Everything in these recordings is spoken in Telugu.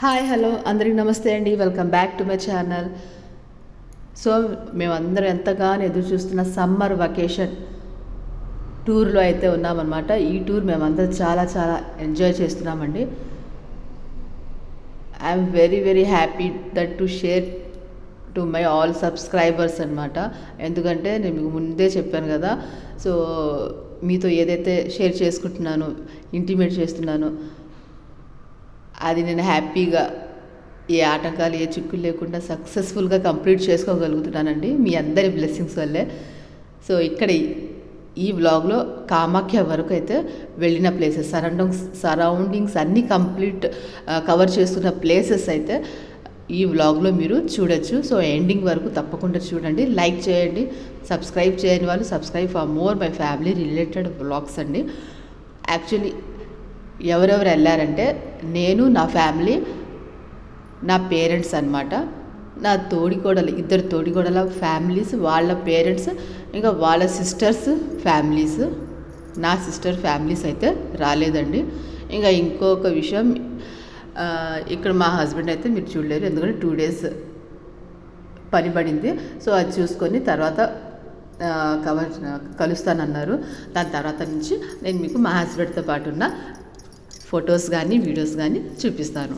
హాయ్ హలో అందరికి నమస్తే అండి. Welcome back to my channel. So మేమందరం ఎంతగానో ఎదురు చూస్తున్న సమ్మర్ వెకేషన్ టూర్లో అయితే ఉన్నామన్నమాట. ఈ టూర్ మేమందరం చాలా చాలా ఎంజాయ్ చేస్తున్నామండి. I'm very very happy that to share to my all subscribers అనమాట. ఎందుకంటే నేను మీకు ముందే చెప్పాను కదా. సో మీతో ఏదైతే షేర్ చేసుకుంటున్నానో, ఇంటిమేట్ చేస్తున్నానో, అది నేను హ్యాపీగా ఏ ఆటంకాలు ఏ చిక్కులు లేకుండా సక్సెస్ఫుల్గా కంప్లీట్ చేసుకోగలుగుతున్నానండి మీ అందరి బ్లెస్సింగ్స్ వల్లే. సో ఇక్కడ ఈ వ్లాగ్లో కామాఖ్య వరకు అయితే వెళ్ళిన ప్లేసెస్, సరౌండింగ్స్ అన్నీ కంప్లీట్ కవర్ చేస్తున్న ప్లేసెస్ అయితే ఈ వ్లాగ్లో మీరు చూడొచ్చు. సో ఎండింగ్ వరకు తప్పకుండా చూడండి, లైక్ చేయండి, సబ్స్క్రైబ్ చేయని వాళ్ళు subscribe for more my family related vlogs అండి. యాక్చువల్లీ ఎవరెవరు వెళ్ళారంటే నేను, నా ఫ్యామిలీ, నా పేరెంట్స్ అనమాట. నా తోడికోడలు, ఇద్దరు తోడికోడల ఫ్యామిలీస్, వాళ్ళ పేరెంట్స్, ఇంకా వాళ్ళ సిస్టర్స్ ఫ్యామిలీస్. నా సిస్టర్ ఫ్యామిలీస్ అయితే రాలేదండి. ఇంకా ఇంకొక విషయం, ఇక్కడ మా హస్బెండ్ అయితే మీరు చూడలేరు, ఎందుకంటే 2 days పని పడింది. సో అది చూసుకొని తర్వాత కలుస్తానన్నారు. దాని తర్వాత నుంచి నేను మీకు మా హస్బెండ్తో పాటు ఉన్న ఫొటోస్ కానీ వీడియోస్ కానీ చూపిస్తాను.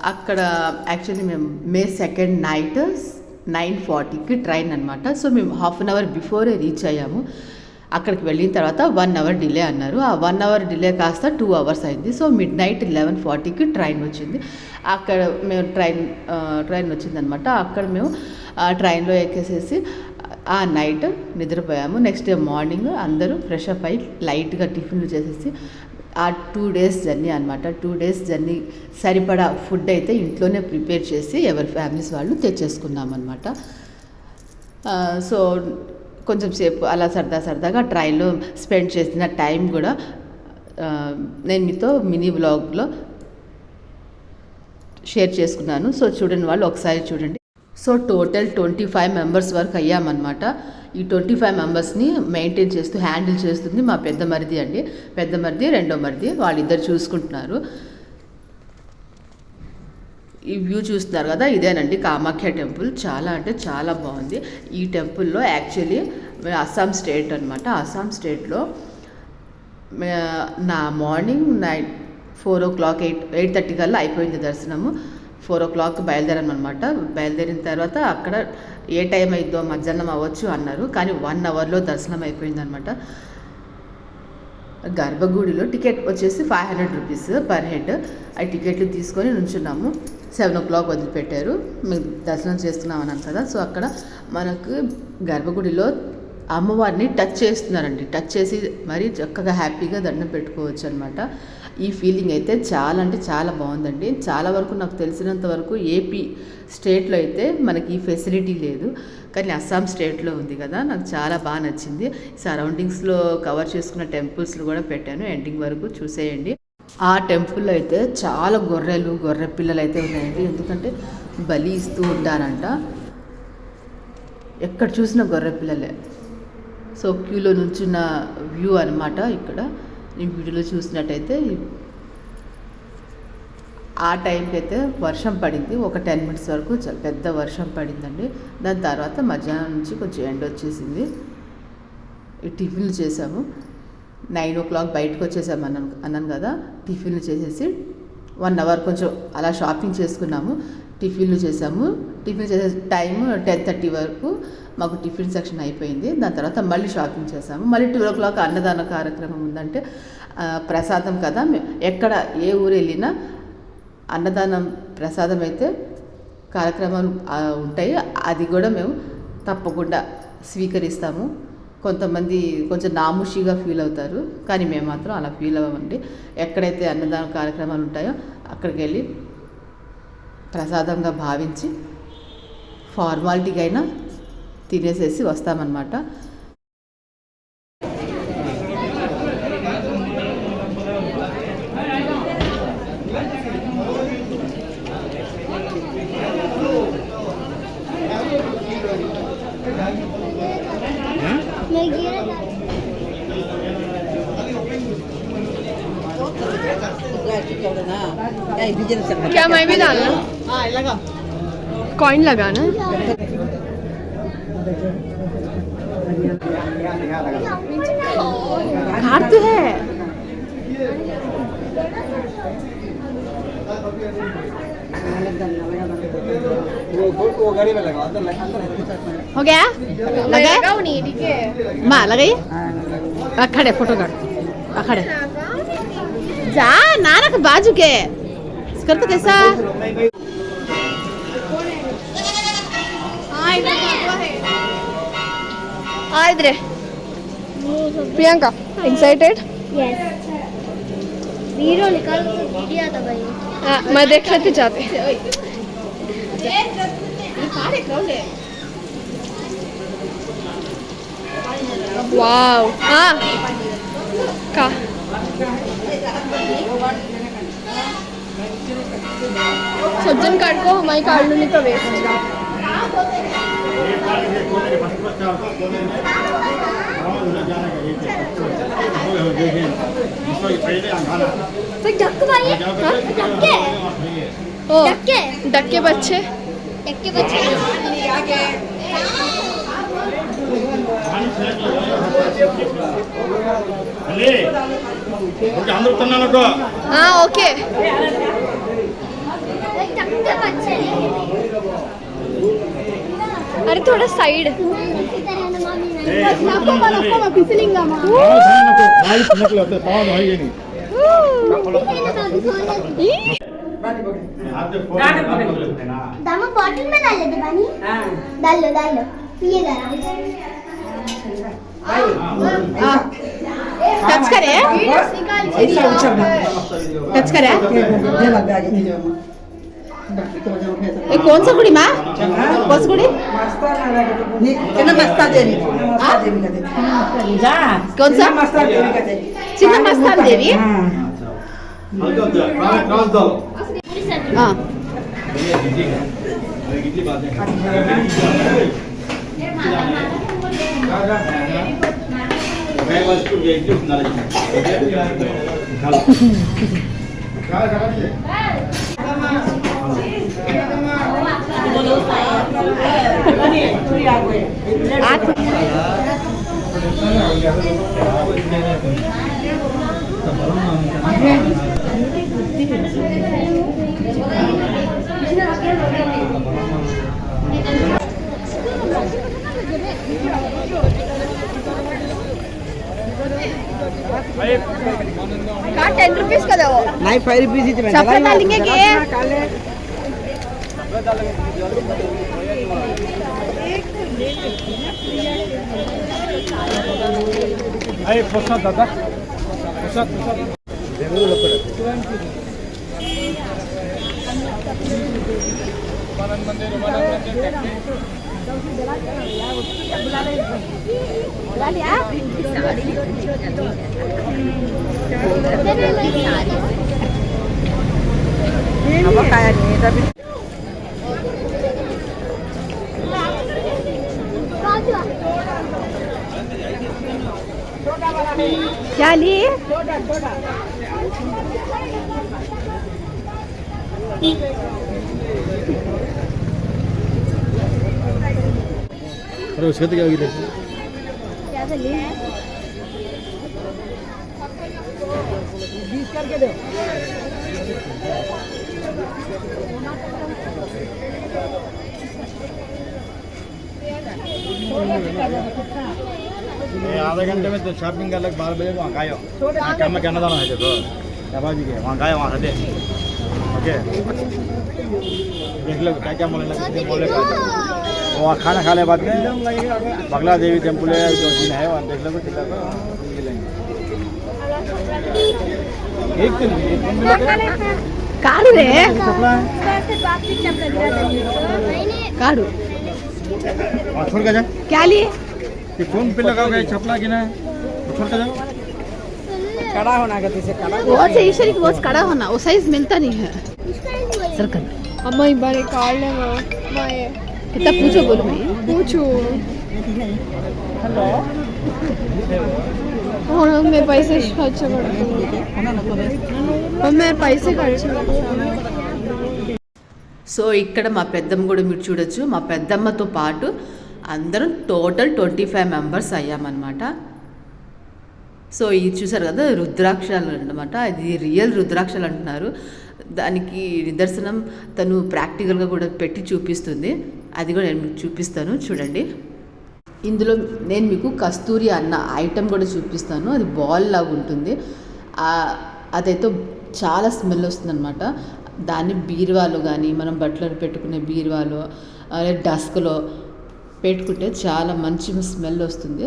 అక్కడ యాక్చువల్లీ మేము May 2nd నైట్ 9:40కి ట్రైన్ అనమాట. సో మేము ½ an hour బిఫోరే రీచ్ అయ్యాము. అక్కడికి వెళ్ళిన తర్వాత 1 hour డిలే అన్నారు. ఆ 1 hour డిలే కాస్త 2 hours అయింది. సో midnight 11:40కి ట్రైన్ వచ్చింది. అక్కడ మేము ట్రైన్ వచ్చిందనమాట. అక్కడ మేము ట్రైన్లో ఎక్కేసేసి ఆ నైట్ నిద్రపోయాము. నెక్స్ట్ డే మార్నింగ్ అందరూ ఫ్రెష్ అప్ అయ్యి లైట్గా టిఫిన్లు చేసేసి ఆ 2 days జర్నీ అనమాట. 2 days జర్నీ సరిపడా ఫుడ్ అయితే ఇంట్లోనే ప్రిపేర్ చేసి ఎవరి ఫ్యామిలీస్ వాళ్ళు తెచ్చేసుకున్నాం అనమాట. సో కొంచెం సేపు అలా సరదాగా ట్రైన్లో స్పెండ్ చేసిన టైం కూడా నేను మీతో మినీ వ్లాగ్లో షేర్ చేసుకున్నాను. సో చూడండి, వాళ్ళు ఒకసారి చూడండి. సో టోటల్ 25 members వరకు అయ్యామన్నమాట. ఈ 25 మెంబర్స్ని మెయింటైన్ చేస్తూ హ్యాండిల్ చేస్తుంది మా పెద్ద మరిది అండి. పెద్ద మరిది, రెండో మరిది, వాళ్ళిద్దరు చూసుకుంటున్నారు. ఈ వ్యూ చూస్తున్నారు కదా, ఇదేనండి కామాఖ్య టెంపుల్. చాలా అంటే చాలా బాగుంది. ఈ టెంపుల్లో యాక్చువల్లీ అస్సాం స్టేట్ అనమాట. అస్సాం స్టేట్లో నా మార్నింగ్ 4 o'clock 8:30 కల్లా అయిపోయింది దర్శనము. 4 o'clock బయలుదేరాను అనమాట. బయలుదేరిన తర్వాత అక్కడ ఏ టైం అయిద్దో మధ్యాహ్నం అవ్వచ్చు అన్నారు, కానీ 1 hourలో దర్శనం అయిపోయింది అనమాట. గర్భగుడిలో టికెట్ వచ్చేసి 500 rupees పర్ హెడ్. ఆ టికెట్లు తీసుకొని నుంచున్నాము. 7 o'clock వదిలిపెట్టారు. మేము దర్శనం చేస్తున్నాం అన్నాను కదా. సో అక్కడ మనకు గర్భగుడిలో అమ్మవారిని టచ్ చేస్తున్నారండి. టచ్ చేసి మరీ చక్కగా హ్యాపీగా దండం పెట్టుకోవచ్చు అనమాట. ఈ ఫీలింగ్ అయితే చాలా అంటే చాలా బాగుందండి. చాలా వరకు నాకు తెలిసినంత వరకు ఏపీ స్టేట్లో అయితే మనకి ఈ ఫెసిలిటీ లేదు, కానీ అస్సాం స్టేట్లో ఉంది కదా. నాకు చాలా బాగా నచ్చింది. సరౌండింగ్స్లో కవర్ చేసుకున్న టెంపుల్స్లో కూడా పెట్టాను, ఎండింగ్ వరకు చూసేయండి. ఆ టెంపుల్లో అయితే చాలా గొర్రె పిల్లలు అయితే ఉన్నాయండి. ఎందుకంటే బలి ఇస్తూ ఉంటారంట. ఎక్కడ చూసినా గొర్రె పిల్లలే. సో క్యూలో నుంచున్న వ్యూ అనమాట. ఇక్కడ ఈ వీడియోలో చూసినట్టయితే ఆ టైంకి అయితే వర్షం పడింది. ఒక 10 minutes వరకు పెద్ద వర్షం పడిందండి. దాని తర్వాత మధ్యాహ్నం నుంచి కొంచెం ఎండ వచ్చేసింది. ఈ టిఫిన్లు చేసాము. 9 o'clock బయటకు వచ్చేసాము అన్నాను కదా. టిఫిన్లు చేసేసి 1 hour కొంచెం అలా షాపింగ్ చేసుకున్నాము. టిఫిన్లు చేసాము. టిఫిన్ చేసే టైం 10:30 వరకు మాకు టిఫిన్ సెక్షన్ అయిపోయింది. దాని తర్వాత మళ్ళీ షాపింగ్ చేసాము. మళ్ళీ 2 o'clock అన్నదాన కార్యక్రమం ఉందంటే ప్రసాదం కదా, ఎక్కడ ఏ ఊరు వెళ్ళినా అన్నదానం ప్రసాదం అయితే కార్యక్రమాలు ఉంటాయి. అది కూడా మేము తప్పకుండా స్వీకరిస్తాము. కొంతమంది కొంచెం నాముషిగా ఫీల్ అవుతారు, కానీ మేము మాత్రం అలా ఫీల్ అవ్వమండి. ఎక్కడైతే అన్నదాన కార్యక్రమాలు ఉంటాయో అక్కడికి వెళ్ళి ప్రసాదంగా భావించి ఫార్మాలిటీగా అయినా తినేసేసి వస్తామన్నమాట. क्या मैं भी डालना? लगा कॉइन लगाना? खार तो है। हो गया? लगा नहीं ठीक है माँ लगाइए खड़े फोटो काट खड़े जा नाना के बाजू के करते कैसा इधर प्रियंका एक्साइटेड वीडियो निकाल तो दिया था भाई मैं देख लेते जाते वाव हाँ का सज्जन कार्ड को हमारी कार्ड नहीं तो वेस्ट डक्के भाई डक्के ओ डक्के बच्चे डक्के बच्चे అందరూ తిన్నానుకో ఓకే डक्के बच्चे अरे थोड़ा साइड दामा बॉटल में डाल लेते पानी डाल लो पिए जरा टच करे टच करे ये कौन सा कुड़ी माँ कौन सा कुड़ी कौन सा चिन्ना मस्तान देवी हाँ का 10 रुपीस का दो नहीं 5 रुपीस ही में चपला डालेंगे के अरे प्रसाद दादा प्रसाद apa kayak ini tapi क्या लिए अरे उसके तो क्या होगी क्या कर लिए 20 करके दो आधे घंटे में तो शॉपिंग कर लग 12 बजे वहाँ खाओ काम में कहना जाना है तो बाबा जी के वहाँ खाओ वहाँ से ओके देख लो क्या क्या बोले वहाँ खाना खा ले बाद में बगला देवी टेम्पल है 2 दिन है वहाँ देख लो एक दिन कारू रे कारू वहाँ छोड़ के जा क्या लिए कि फोन पे लगाओगे चपला की ना छोड़ के जाओ कड़ा होना कहते से कड़ा वो से ईश्वरी की बहुत कड़ा होना वो साइज मिलता नहीं है सर्कल अम्मा एक बार कार्ड ले मैं कितना पूछो बोलो मैं पूछू हेलो और मैं पैसे खर्च करती हूँ और मैं पैसे खर्च సో ఇక్కడ మా పెద్దమ్మ కూడా మీరు చూడొచ్చు. మా పెద్దమ్మతో పాటు అందరం టోటల్ 25 మెంబర్స్ అయ్యామన్నమాట. సో ఇది చూసారు కదా రుద్రాక్షలు అన్నమాట. ఇది రియల్ రుద్రాక్షలు అంటున్నారు. దానికి నిదర్శనం తను ప్రాక్టికల్గా కూడా పెట్టి చూపిస్తుంది. అది కూడా నేను మీకు చూపిస్తాను చూడండి. ఇందులో నేను మీకు కస్తూరి అన్న ఐటెం కూడా చూపిస్తాను. అది బాల్ లాగా ఉంటుంది. అదైతే చాలా స్మెల్ వస్తుంది అనమాట. దాన్ని బీరువాలో కానీ మనం బట్టలు పెట్టుకునే బీరువాలో డస్క్లో పెట్టుకుంటే చాలా మంచి స్మెల్ వస్తుంది.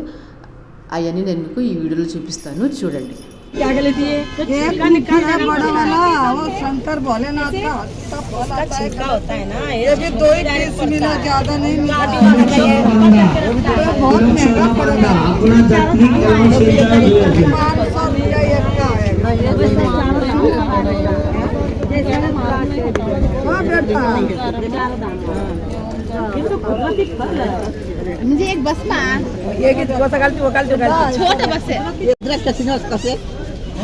అవన్నీ నేను మీకు ఈ వీడియోలో చూపిస్తాను చూడండి. क्या लेती है? ये बड़ा वाला वो शंकर भोलेनाथ का अच्छा फल आता है ना, ये भी 2 ही पीस मिला, ज्यादा नहीं मिला, बहुत महंगा पड़ेगा, 500 रुपया एक का है। हाँ बेटा मुझे एक बस में ये की वो छोटा बस है.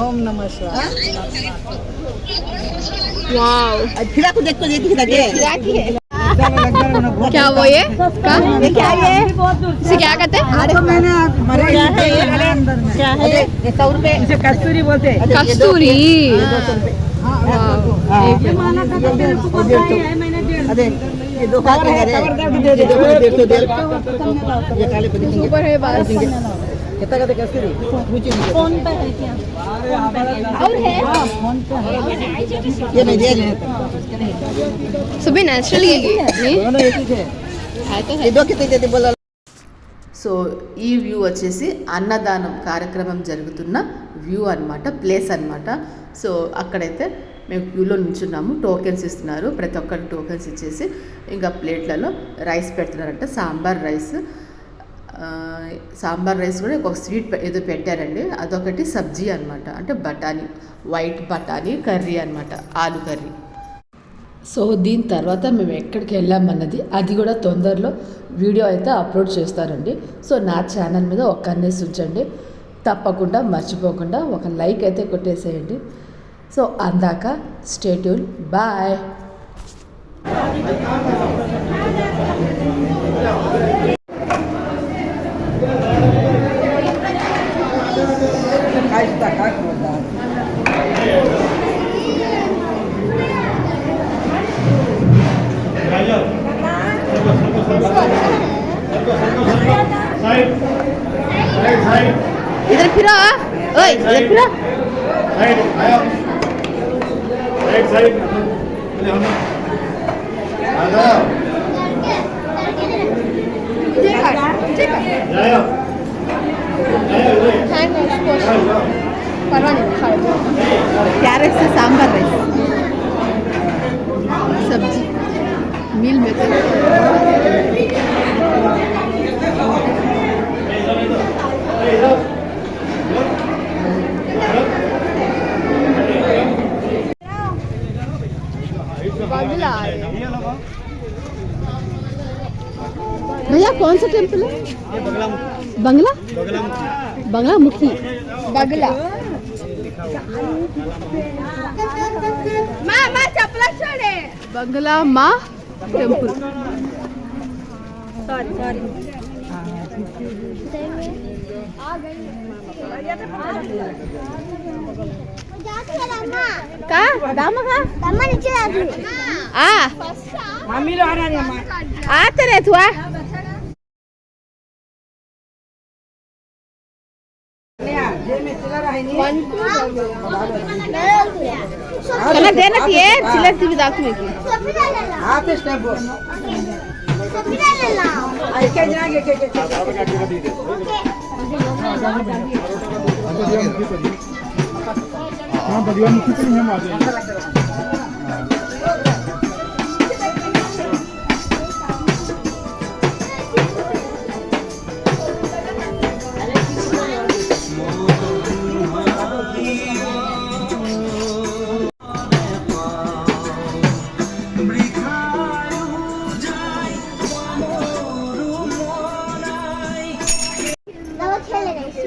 ओम नमः शिवाय। वाओ फिर को देखो देखी क्या की है? क्या वो ये क्या ये इसे क्या कहते हैं? तो मैंने क्या है 100 रुपए इसे कस्तूरी बोलते हैं। कस्तूरी अरे ये 2 कवर है दे दे 150 सुपर है बस. कितना कहते कस्तूरी पूछिए फोन पे है क्या और है ये नहीं दे सुबह नेचुरली नहीं दोनों एक ही थे है तो ये है. 2 कितने देते बोला. సో ఈ వ్యూ వచ్చేసి అన్నదానం కార్యక్రమం జరుగుతున్న వ్యూ అన్నమాట, ప్లేస్ అన్నమాట. సో అక్కడైతే మేము క్యూలో నిల్చున్నాము. టోకెన్స్ ఇస్తున్నారు. ప్రతి ఒక్కరికి టోకెన్స్ ఇచ్చేసి ఇంకా ప్లేట్లలో రైస్ పెడుతున్నారంట. సాంబార్ రైస్ కూడా ఒక స్వీట్ ఏదో పెట్టారండి. అదొకటి సబ్జీ అన్నమాట, అంటే బఠానీ, వైట్ బఠానీ కర్రీ అన్నమాట, ఆలు కర్రీ. సో దీని తర్వాత మేము ఎక్కడికి వెళ్ళామన్నది అది కూడా తొందరలో వీడియో అయితే అప్లోడ్ చేస్తారండి. సో నా ఛానల్ మీద ఒక కన్నేసి ఉంచండి. తప్పకుండా మర్చిపోకుండా ఒక లైక్ అయితే కొట్టేసేయండి. సో అందాక స్టే ట్యూన్. బాయ్. इधर फिरो ओए इधर फिरो క్యారెట్స్ సాంబార్ రైస్ సబ్జీ మీల్ మేకర్. भैया कौन सा टेम्पल है? बंगला बंगला मुखी बगला माँ चपला छोड़े बंगला माँ टेम्पल. का दाम का नीचे आ मम्मी लो आ रही है मां आते रहे तू आ चला देना चाहिए चिल्लर टीवी दाख में की आते स्टेप आई के जाएंगे के हाँ बढ़िया मुखी तो नहीं हम आ जाएंगे.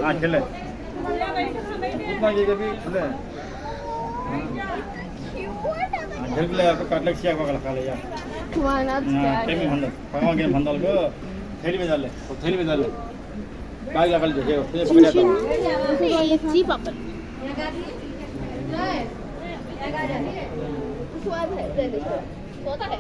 हाँ खेले. मांगे कभी ले झलक ले आपको कटलेट सिया को खा ले यार टेमी भंडल भगवान के भंडल को थैली में डाल ले तो थैली में डाल ले बैग लगा ले जो फिर पकड़ जाता हूं ची पापड़ स्वाद है होता है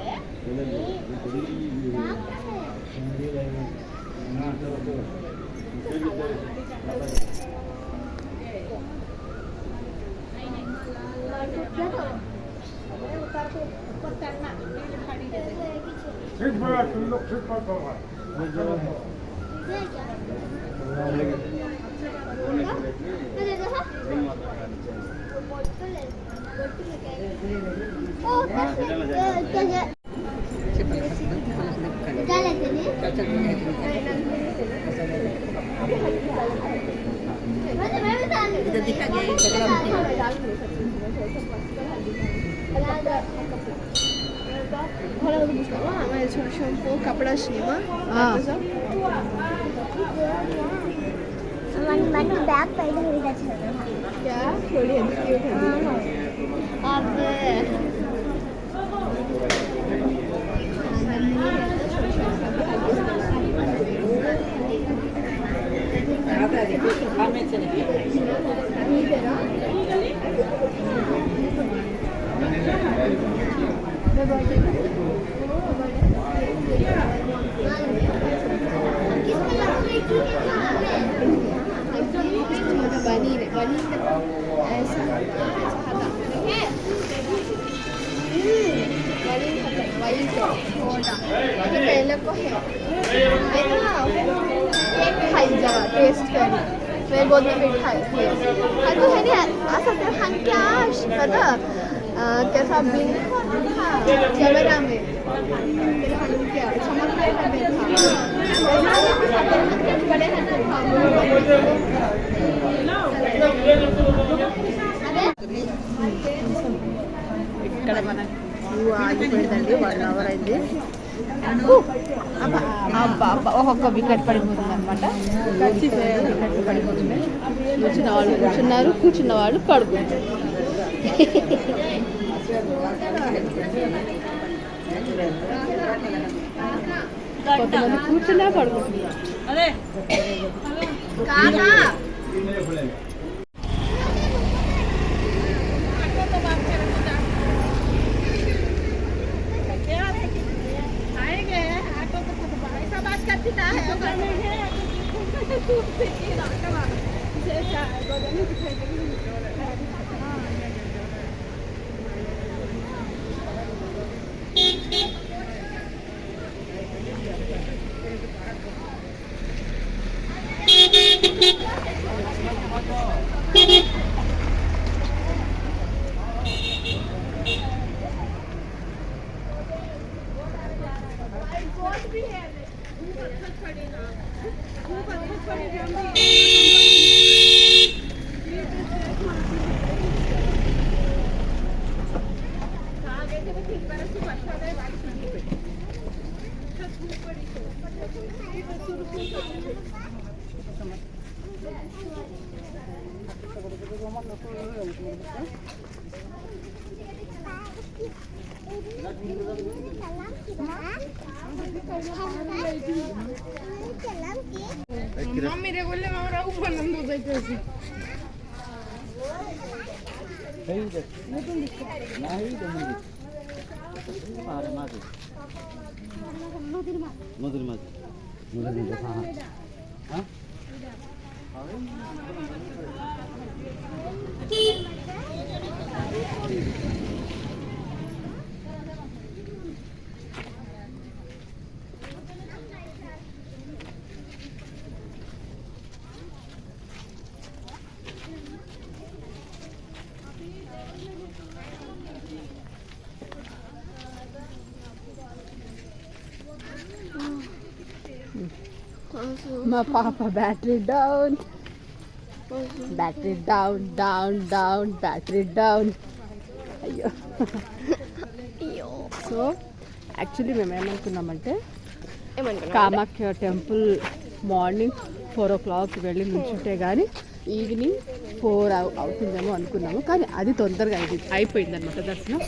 ठीक बड़ा तुम लोग ठीक पर करो कपड़ा सिनेमा मन बैग पैदा हो रहा है क्या थोड़ी क्यूट है अब पहले को है खाई जरा टेस्ट करना मैं बहुत में मिठाई तो है नहीं आ सकते हम क्या पता कैसा ब्लिंक था कैमरा में क्या चमकता है बड़े ఇక్కడ మన ఆగిపోయిందండి 1 అవర్ అయింది ఒక్కొక్క వికెట్ పడిపోతుంది అనమాట వికెట్ పడిపోతుంది కూర్చున్న వాళ్ళు కూర్చున్నారు కూర్చున్న వాళ్ళు పడుకుంటారు కొంతమంది కూర్చున్నా పడుకుంటున్నారు मम्मी रे बोले हमरा ऊपर नंदो जाइते మా పాప battery down down battery down అయ్యో సో యాక్చువల్లీ మేము ఏమనుకున్నామంటే కామాఖ్య టెంపుల్ మార్నింగ్ 4 o'clock వెళ్ళి నిల్చుంటే కానీ ఈవినింగ్ 4 అవుతుందేమో అనుకున్నాము, కానీ అది తొందరగా అయిపోయింది అనమాట దర్శనం.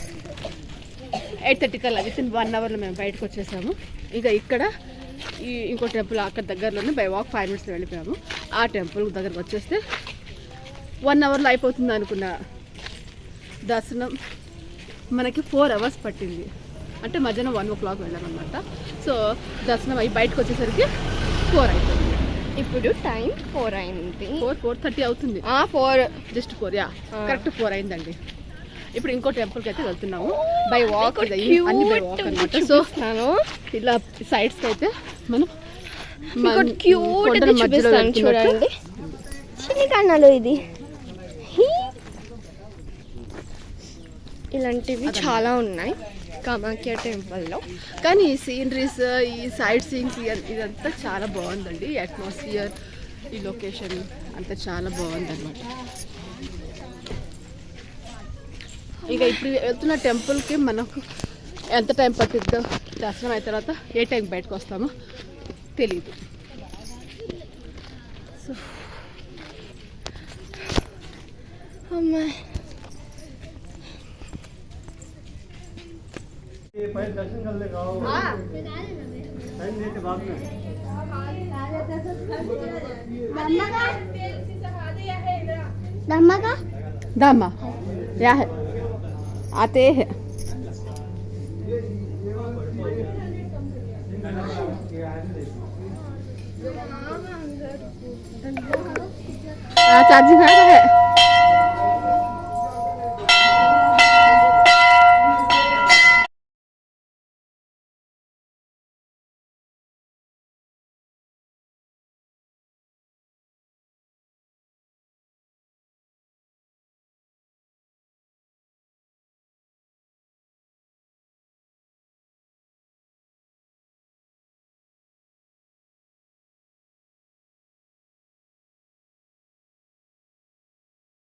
8:30 కల్లా వితిన్ 1 అవర్లో మేము బయటకు వచ్చేసాము. ఇక ఇక్కడ ఇంకో టెంపుల్ అక్కడ దగ్గరలోనే బై వాక్ 5 minutes వెళ్ళిపోయాము. ఆ టెంపుల్ దగ్గరకు వచ్చేస్తే 1 అవర్లో అయిపోతుంది అనుకున్న దర్శనం మనకి 4 hours పట్టింది. అంటే మధ్యాహ్నం 1 o'clock వెళ్ళామన్నమాట. సో దర్శనం అయ్యి బయటకు వచ్చేసరికి 4 అయిపోయింది. ఇప్పుడు టైం 4 అయింది. 4:30 అవుతుంది. 4 జస్ట్ 4 కరెక్ట్ 4 అయిందండి. ఇప్పుడు ఇంకో టెంపుల్కి అయితే వెళ్తున్నాము బై వాక్. అన్ని బై వాక్ అనమాట. సో ఇలా సైడ్స్కి అయితే మనం క్యూట్ చూపిస్తాను చూడండి. చిన్ని కన్నాలు ఇది ఇలాంటివి చాలా ఉన్నాయి కామాఖ్య టెంపుల్లో. కానీ ఈ సీనరీస్, ఈ సైడ్ సీయింగ్స్ ఇదంతా చాలా బాగుందండి. ఈ అట్మాస్ఫియర్, ఈ లొకేషన్ అంతా చాలా బాగుందన్నమాట. ఇక ఇప్పుడు వెళ్తున్న టెంపుల్కి మనకు ఎంత టైం పట్టిద్దో, దర్శనం అయిన తర్వాత ఏ టైం బయటకు వస్తామో తెలీదు. సో అమ్మాయి दर्शन कर ले गाओ टाइम देते बाद में धम्मा का दामा क्या है आते हैं. चार्जिंग है